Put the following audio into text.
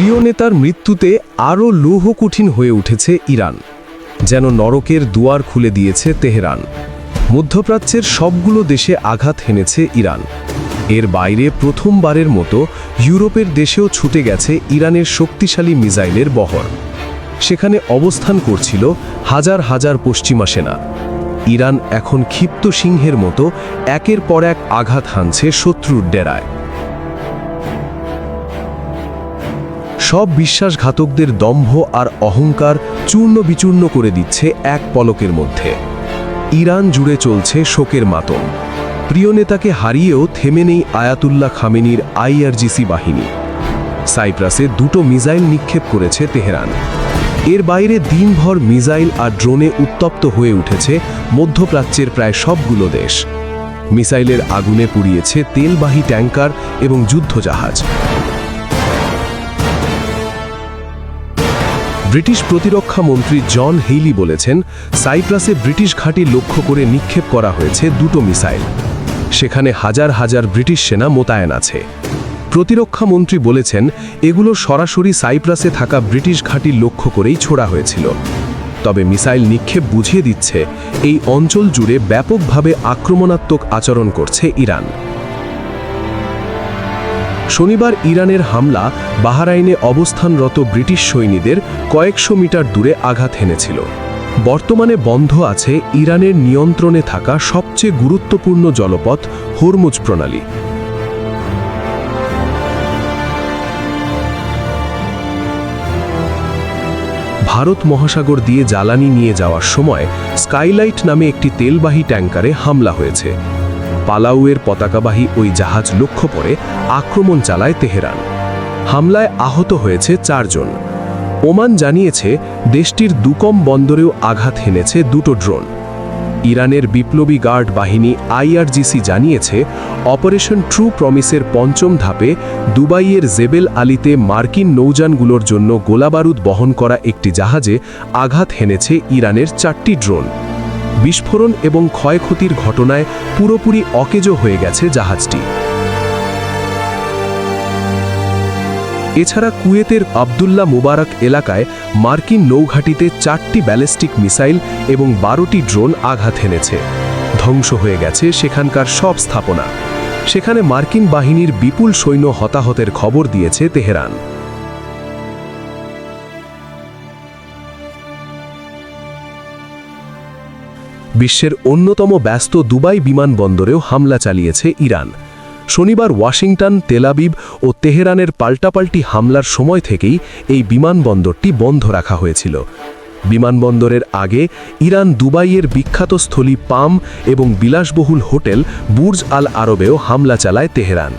প্রিয় নেতার মৃত্যুতে আরও লৌহ কঠিন হয়ে উঠেছে ইরান, যেন নরকের দুয়ার খুলে দিয়েছে তেহরান। মধ্যপ্রাচ্যের সবগুলো দেশে আঘাত হেনেছে ইরান। এর বাইরে প্রথমবারের মতো ইউরোপের দেশেও ছুটে গেছে ইরানের শক্তিশালী মিসাইলের বহর। সেখানে অবস্থান করছিল হাজার হাজার পশ্চিমা সেনা। ইরান এখন ক্ষিপ্ত সিংহের মতো একের পর এক আঘাত হানছে শত্রুর ডেরায়। সব বিশ্বাসঘাতকদের দম্ভ আর অহংকার চূর্ণ বিচূর্ণ করে দিচ্ছে এক পলকের মধ্যে। ইরান জুড়ে চলছে শোকের মাতম। প্রিয় নেতাকে হারিয়েও থেমে নেই আয়াতুল্লাহ খামেনির আইআরজিসি বাহিনী। সাইপ্রাসে 2টো মিসাইল নিক্ষেপ করেছে তেহরান। এর বাইরে দিনভর মিসাইল আর ড্রোনে উত্তপ্ত হয়ে উঠেছে মধ্যপ্রাচ্যের প্রায় সবগুলো দেশ। মিসাইলের আগুনে পুড়িয়েছে তেলবাহী ট্যাঙ্কার এবং যুদ্ধজাহাজ। ব্রিটিশ প্রতিরক্ষা মন্ত্রী জন হেইলি বলেছেন, সাইপ্রাসে ব্রিটিশ ঘাঁটি লক্ষ্য করে নিক্ষেপ করা হয়েছে 2টো মিসাইল। সেখানে হাজার হাজার ব্রিটিশ সেনা মোতায়েন আছে। প্রতিরক্ষা মন্ত্রী বলেছেন, এগুলো সরাসরি সাইপ্রাসে থাকা ব্রিটিশ ঘাঁটি লক্ষ্য করেই ছোড়া হয়েছিল। তবে মিসাইল নিক্ষেপ বুঝিয়ে দিচ্ছে, এই অঞ্চল জুড়ে ব্যাপকভাবে আক্রমণাত্মক আচরণ করছে ইরান। শনিবার ইরানের হামলা বাহরাইনে অবস্থানরত ব্রিটিশ সৈনিকদের কয়েকশো মিটার দূরে আঘাত হেনেছিল। বর্তমানে বন্ধ আছে ইরানের নিয়ন্ত্রণে থাকা সবচেয়ে গুরুত্বপূর্ণ জলপথ হরমুজ প্রণালী। ভারত মহাসাগর দিয়ে জ্বালানি নিয়ে যাওয়ার সময় স্কাইলাইট নামে একটি তেলবাহী ট্যাঙ্কারে হামলা হয়েছে। পালাউয়ের পতাকাবাহী ওই জাহাজ লক্ষ্য করে আক্রমণ চালায় তেহরান। হামলায় আহত হয়েছে 4 জন। ওমান জানিয়েছে, দেশটির দুকম বন্দরেও আঘাত হেনেছে 2টো ড্রোন। ইরানের বিপ্লবী গার্ড বাহিনী আইআরজিসি জানিয়েছে, অপারেশন ট্রু প্রমিসের 5ম ধাপে দুবাইয়ের জেবেল আলীতে মার্কিন নৌযানগুলোর জন্য গোলাবারুদ বহন করা একটি জাহাজে আঘাত হেনেছে ইরানের 4টি ড্রোন। বিস্ফোরণ এবং ক্ষয়ক্ষতির ঘটনায় পুরোপুরি অকেজো হয়ে গেছে জাহাজটি। এছাড়া কুয়েতের আবদুল্লাহ মুবারক এলাকায় মার্কিন নৌঘাঁটিতে 4টি ব্যালিস্টিক মিসাইল এবং 12টি ড্রোন আঘাত হেনেছে। ধ্বংস হয়ে গেছে সেখানকার সব স্থাপনা। সেখানে মার্কিন বাহিনীর বিপুল সৈন্য হতাহতের খবর দিয়েছে তেহরান। বিশ্বের অন্যতম ব্যস্ত দুবাই বিমানবন্দরেও হামলা চালিয়েছে ইরান। শনিবার ওয়াশিংটন, তেলাবিব ও তেহরানের পাল্টাপাল্টি হামলার সময় থেকেই এই বিমানবন্দরটি বন্ধ রাখা হয়েছিল। বিমানবন্দরের আগে ইরান দুবাইয়ের বিখ্যাত স্থলী পাম এবং বিলাসবহুল হোটেল বুর্জ আল আরবেও হামলা চালায় তেহরান।